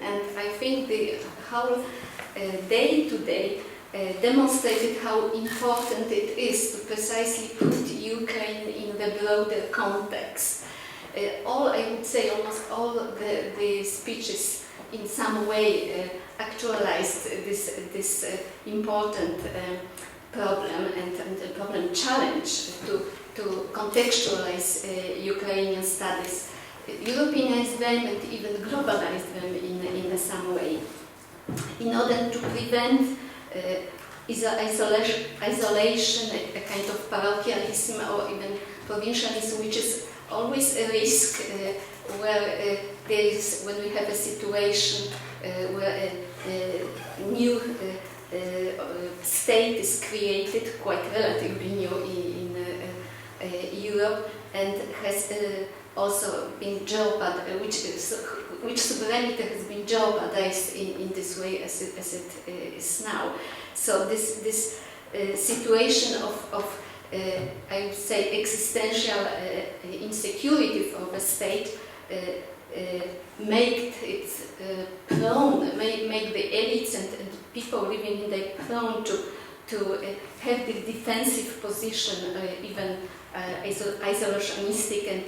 and I think the whole day today demonstrated how important it is to precisely put Ukraine in the broader context. I would say almost all the speeches in some way actualized this important problem and problem challenge to contextualize Ukrainian studies, Europeanize them and even globalize them in some way, in order to prevent isolation, a kind of parochialism or even provincialism, which is always a risk where when we have a situation where a new state is created, quite relatively new in Europe, and has also been jeopardized, which sovereignty has been jeopardized in this way as it is now. So this situation of I would say existential insecurity for the state make it prone, make the elites and people living in there prone to have the defensive position, even isolationistic and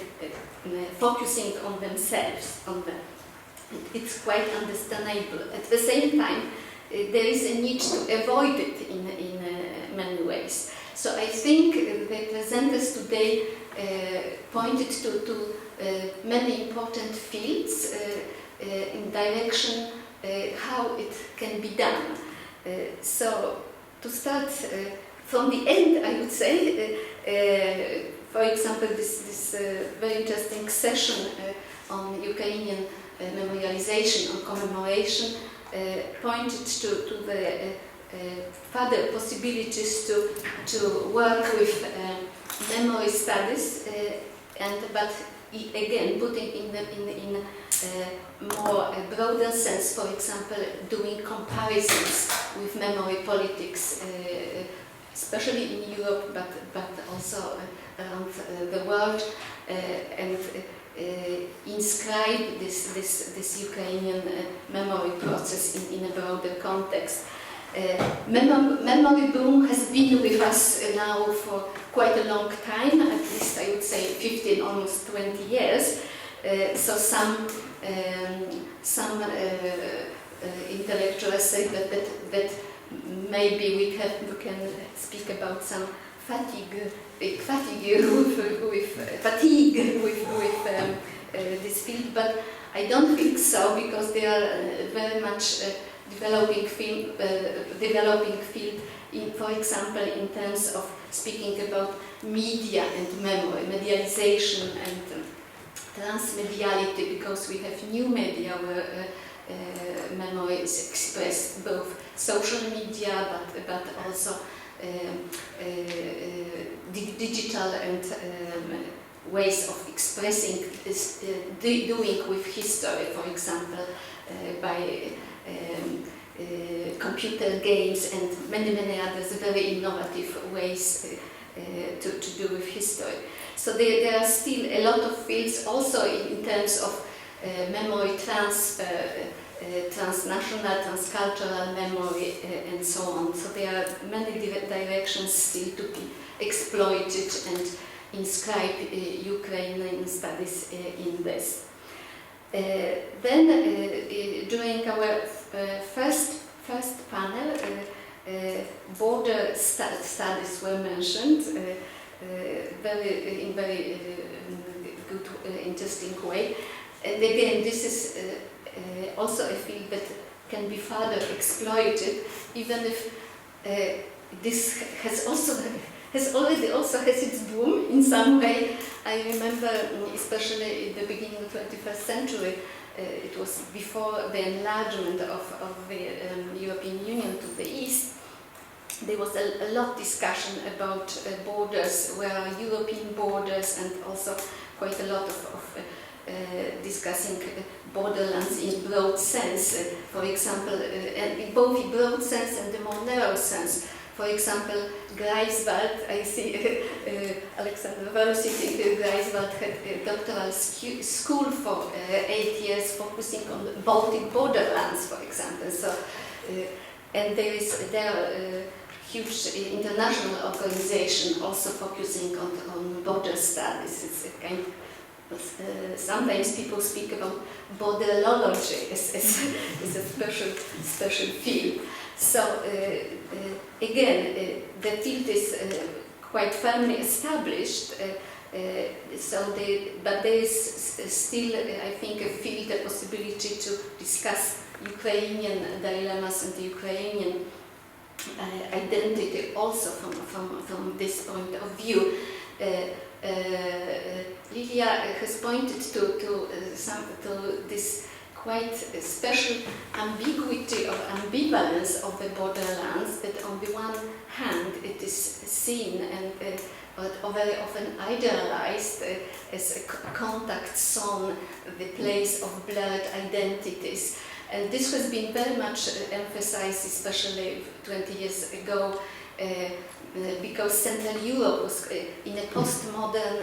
focusing on themselves. It's quite understandable. At the same time, there is a need to avoid it in many ways. So I think the presenters today pointed to many important fields in direction how it can be done. So to start from the end, I would say, for example, this very interesting session on Ukrainian memorialization, on commemoration, pointed to the further possibilities to work with memory studies, but again putting in more broader sense, for example, doing comparisons with memory politics, especially in Europe, but also around the world, and inscribe this Ukrainian memory process in a broader context. Memory boom has been with us now for quite a long time, at least I would say 15, almost 20 years. So some intellectuals say that maybe we can speak about some fatigue with this field, but I don't think so, because they are very much developing field, for example, in terms of speaking about media and memory, medialization and transmediality, because we have new media where memory is expressed, both social media but also digital and ways of expressing this, doing with history, for example, by computer games and many others very innovative ways to do with history. So there are still a lot of fields also in terms of memory transfer, transnational, transcultural memory, and so on. So there are many directions still to be exploited and inscribe Ukrainian studies in this. Then during our first panel, border studies were mentioned in very good, interesting way. And again, this is also a field that can be further exploited, even if this has already has its boom in some way. I remember, especially in the beginning of the 21st century, it was before the enlargement of the European Union to the east, there was a lot of discussion about borders, where are European borders, and also quite a lot of discussing borderlands in broad sense, for example, in both in broad sense and the more narrow sense. For example, Greifswald, I see Alex Alexander Volosik in Greifswald had a doctoral school for 8 years focusing on the Baltic borderlands, for example. So, and there are huge international organization also focusing on border studies. It's a kind sometimes people speak about borderology as a special field. So again, the field is quite firmly established. But there is still, I think, a possibility to discuss Ukrainian dilemmas and the Ukrainian identity also from this point of view. Lilia has pointed to this quite special ambiguity or ambivalence of the borderlands, that on the one hand it is seen and very often idealized as a contact zone, the place of blurred identities. And this has been very much emphasized, especially 20 years ago, because Central Europe was, in a postmodern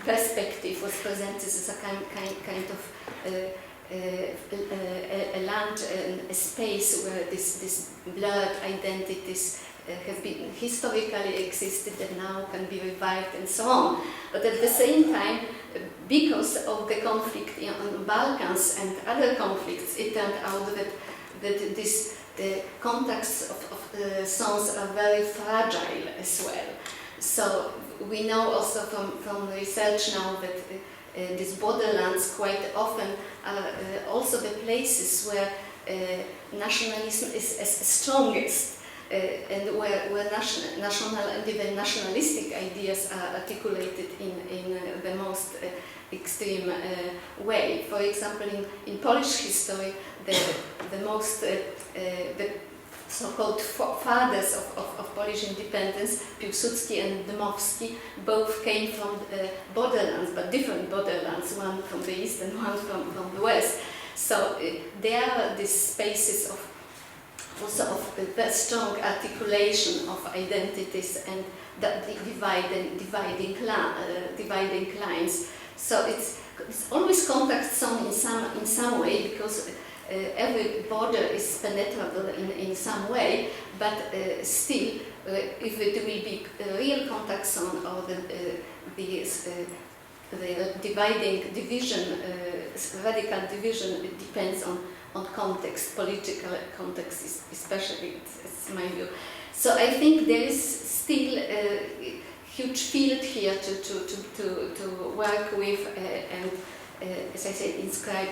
perspective, was presented as a kind of a land, a space where this blurred identities have been historically existed and now can be revived and so on. But at the same time, because of the conflict on the Balkans and other conflicts, it turned out that these contacts of zones are very fragile as well. So we know also from research now that these borderlands quite often are also the places where nationalism is strongest. And where national and even nationalistic ideas are articulated in the most extreme way. For example, in Polish history, the so-called fathers of Polish independence, Piłsudski and Dmowski, both came from borderlands, but different borderlands, one from the east and one from the west. So there are these spaces of also of a strong articulation of identities and dividing lines. So it's always contact zone in some way, because every border is penetrable in some way, but still, if it will be a real contact zone or the radical division, it depends on context, political context especially, it's my view. So I think there is still a huge field here to work with and, as I said, inscribe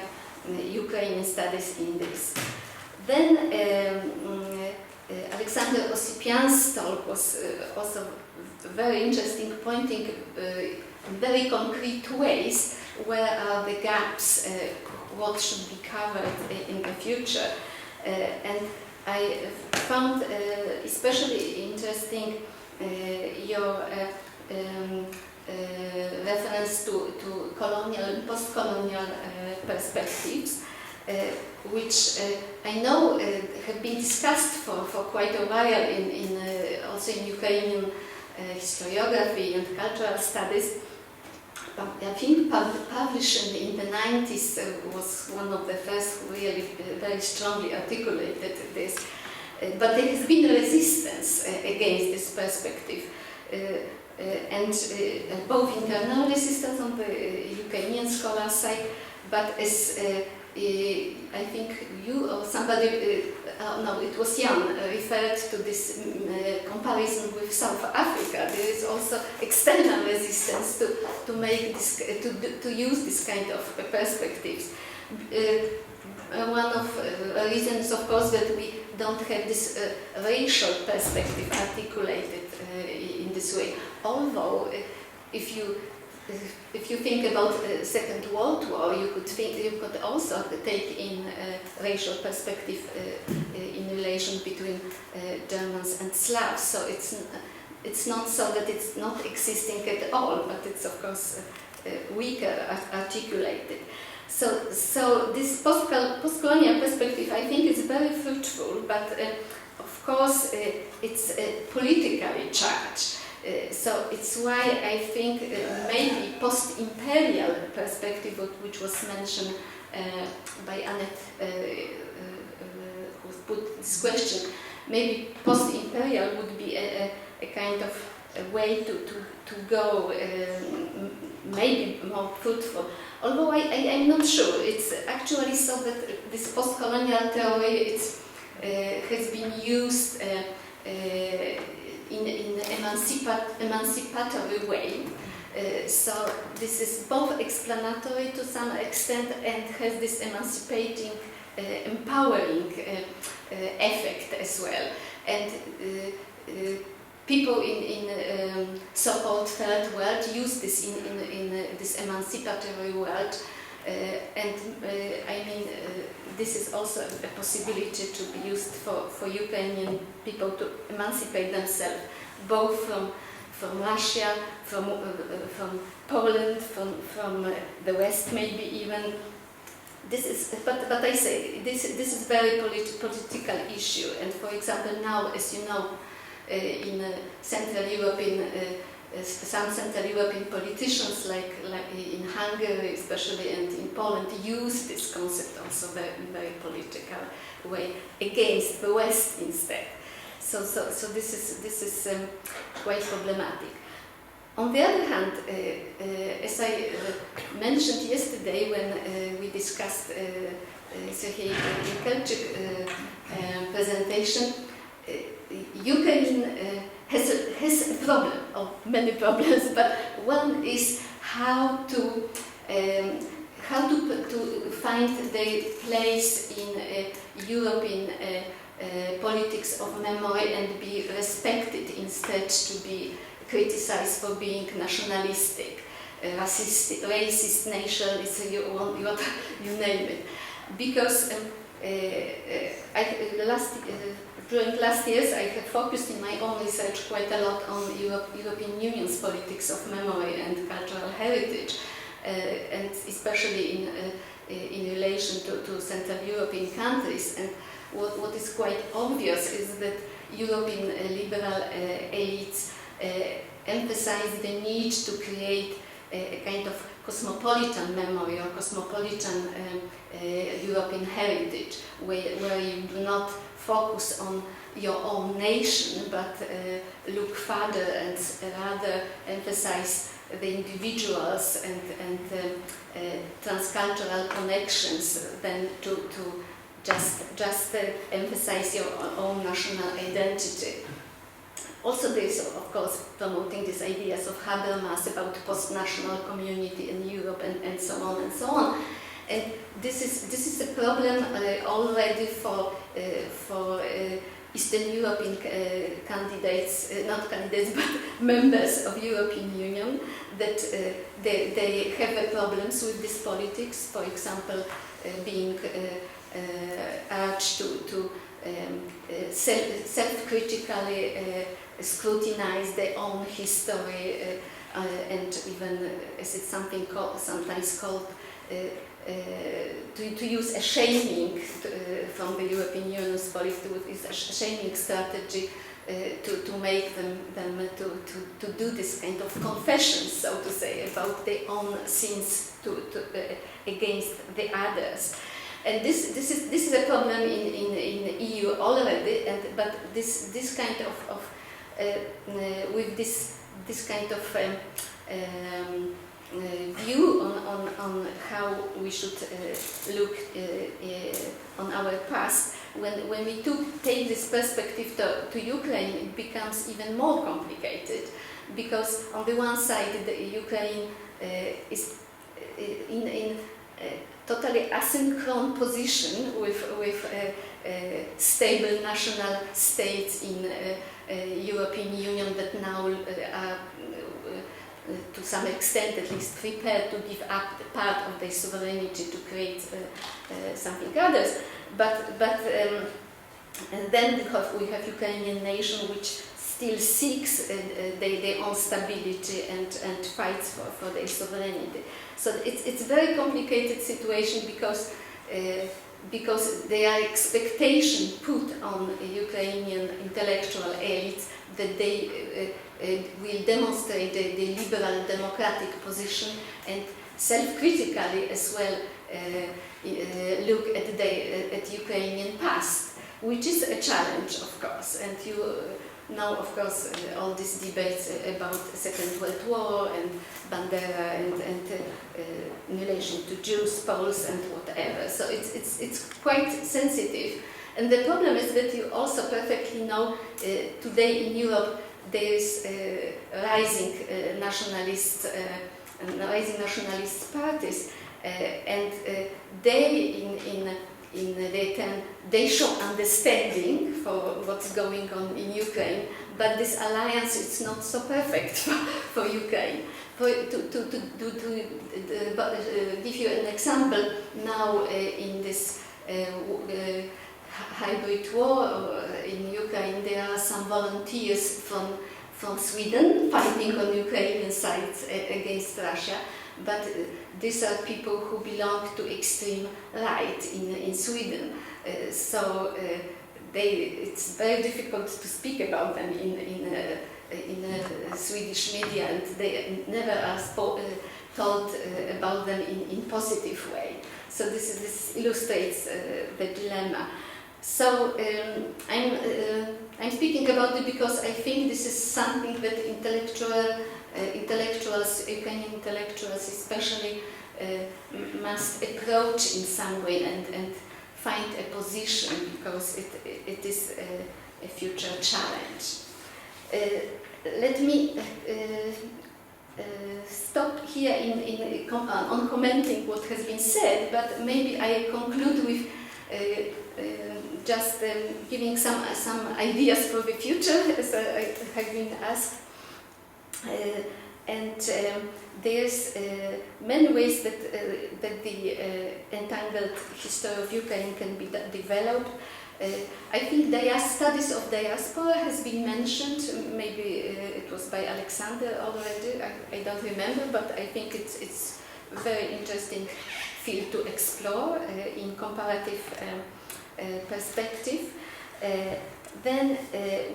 Ukrainian studies in this. Then Alexander Osypian's talk was also very interesting, pointing in very concrete ways where are the gaps, what should be covered in the future. And I found especially interesting your reference to colonial and post-colonial perspectives, which I know have been discussed for quite a while also in Ukrainian historiography and cultural studies. I think publishing in the 90s was one of the first who really very strongly articulated this. But there has been resistance against this perspective. And both internal resistance on the Ukrainian scholar side, but as I think you or somebody, no, it was Jan, referred to this comparison with South Africa. There is also external resistance to make this, to use this kind of perspectives. One of the reasons, of course, that we don't have this racial perspective articulated in this way. Although, if you think about Second World War, you could also take in racial perspective in relation between Germans and Slavs. So it's not so that it's not existing at all, but it's of course weaker articulated. So this post-colonial perspective, I think, is very fruitful, but of course it's politically charged. So it's why I think maybe post-imperial perspective, which was mentioned by Annette, who put this question, maybe post-imperial would be a kind of a way to go, maybe more fruitful. Although I'm not sure. It's actually so that this post-colonial theory has been used in emancipatory way. So this is both explanatory to some extent and has this emancipating, empowering effect as well. And people in so-called third world use this in this emancipatory world. I mean, this is also a possibility to be used for Ukrainian people to emancipate themselves, both from Russia, from Poland, from the West, maybe even. This is, but I say this is very political issue. And for example, now, as you know, in Central European. Some Central European politicians, like in Hungary especially and in Poland, use this concept also very, very political way against the West instead. So this is quite problematic. On the other hand, as I mentioned yesterday when we discussed Sergei Nikelchik's presentation, Ukraine has a problem, or many problems, but one is how to find their place in European politics of memory and be respected instead to be criticized for being nationalistic, racist, nationalist, you name it. Because during last years I have focused in my own research quite a lot on European Union's politics of memory and cultural heritage, and especially in relation to Central European countries. And what is quite obvious is that European liberal elites emphasize the need to create a kind of cosmopolitan memory or cosmopolitan European heritage, where you do not focus on your own nation, but look further and rather emphasize the individuals and transcultural connections than to just emphasize your own national identity. Also, there is, of course, promoting these ideas of Habermas about post-national community in Europe and so on and so on. And this is a problem already for Eastern European candidates, not candidates, but members of European Union, that they have problems with this politics. For example, being urged to self-critically scrutinize their own history, and even, as it's sometimes called, to use a shaming from the European Union's politics, a shaming strategy to make them to do this kind of confessions, so to say, about their own sins against the others. And this is a problem in the EU already, but this kind of with this kind of view on how we should look on our past, when we take this perspective to Ukraine, it becomes even more complicated, because on the one side the Ukraine is in totally asynchronous position with stable national states in European Union that now are to some extent at least prepared to give up part of their sovereignty to create something others. But then we have Ukrainian nation which still seeks their own stability and fights for their sovereignty. So it's a very complicated situation because there are expectations put on Ukrainian intellectual elites that they will demonstrate the liberal democratic position and self-critically as well look at Ukrainian past, which is a challenge, of course. And you know, of course, all these debates about Second World War and Bandera and in relation to Jews, Poles, and whatever. So it's quite sensitive. And the problem is that you also perfectly know today in Europe there is rising nationalist parties, and they in return they show understanding for what's going on in Ukraine, but this alliance is not so perfect for Ukraine. To give you an example, now in this hybrid war in Ukraine, there are some volunteers from Sweden fighting on Ukrainian side against Russia, but these are people who belong to extreme right in Sweden. So it's very difficult to speak about them in Swedish media, and they never are told about them in positive way. So this illustrates the dilemma. So I'm speaking about it because I think this is something that intellectuals, Ukrainian intellectuals especially, must approach in some way and find a position, because it is a future challenge. Let me stop here on commenting what has been said, but maybe I conclude with just giving some ideas for the future, as I have been asked. There's many ways that the entangled history of Ukraine can be developed. I think studies of diaspora has been mentioned. Maybe it was by Alexander already. I don't remember, but I think it's a very interesting field to explore in comparative perspective. Then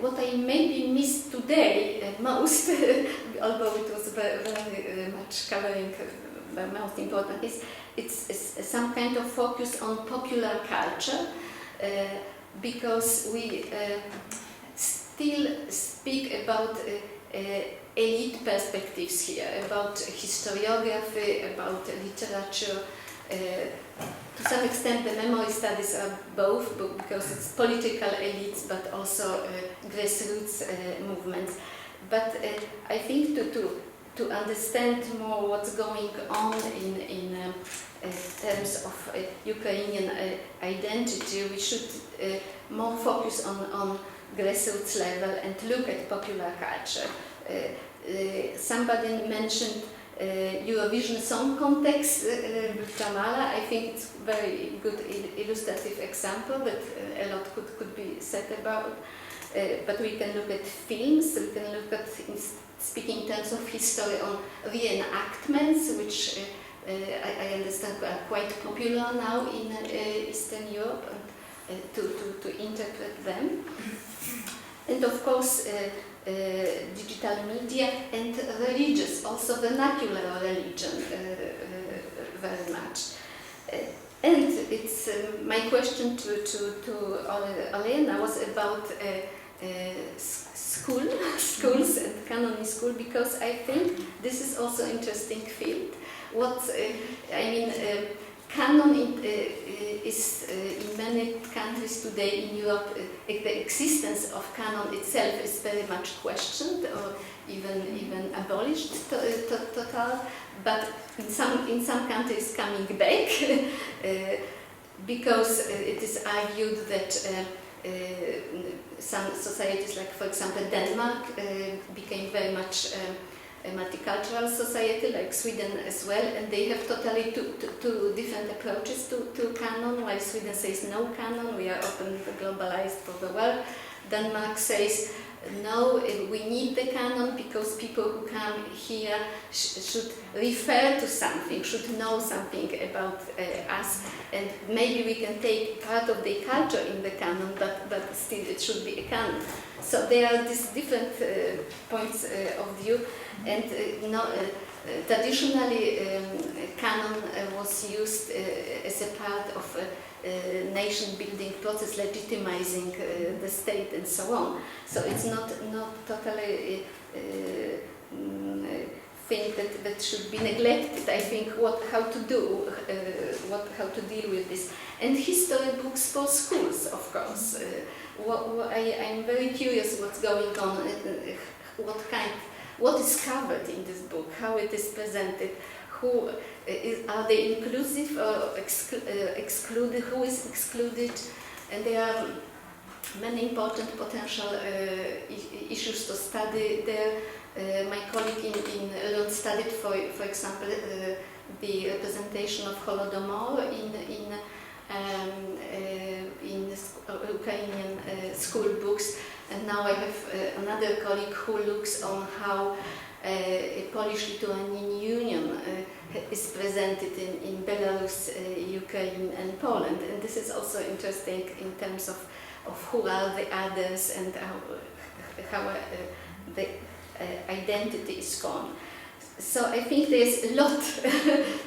what I maybe missed today most, although it was very much covering the most important, is it's some kind of focus on popular culture, because we still speak about elite perspectives here, about historiography, about literature. To some extent, the memory studies are both, because it's political elites, but also grassroots movements. But I think to understand more what's going on in terms of Ukrainian identity, we should more focus on grassroots level and look at popular culture. Somebody mentioned Eurovision Song Contest with Jamala. I think it's a very good illustrative example that a lot could be said about. But we can look at films, we can look at, speaking in terms of history, on reenactments, which I understand are quite popular now in Eastern Europe, and to interpret them. And of course, digital media and religious, also vernacular religion, very much. And it's my question to Olena was about schools and canon in school, because I think this is also interesting field. Canon is in many countries today in Europe, the existence of canon itself is very much questioned or even abolished total. But in some countries coming back because it is argued that some societies, like for example Denmark, became very much a multicultural society, like Sweden as well, and they have totally two different approaches to canon. While Sweden says no canon, we are open, globalized for the world. Denmark says no, we need the canon because people who come here should refer to something, should know something about us, and maybe we can take part of the culture in the canon, but still it should be a canon. So there are these different points of view, and traditionally canon was used as a part of nation-building process, legitimizing the state and so on. So it's not totally thing that should be neglected. I think how to deal with this. And history books for schools, of course. I'm very curious what's going on, what is covered in this book, how it is presented. Are they inclusive or excluded? Who is excluded? And there are many important potential issues to study there. My colleague in Lund studied, for example, the representation of Holodomor in Ukrainian school books, and now I have another colleague who looks on how a Polish-Lithuanian Union is presented in Belarus, Ukraine and Poland, and this is also interesting in terms of who are the others and how the identity is gone. So I think there's a lot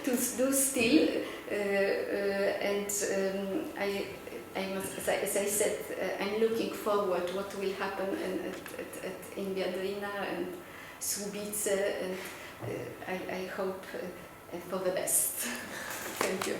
to do still, and I must, as I said, I'm looking forward what will happen in Viadrina and Słubice, and I hope for the best. Thank you.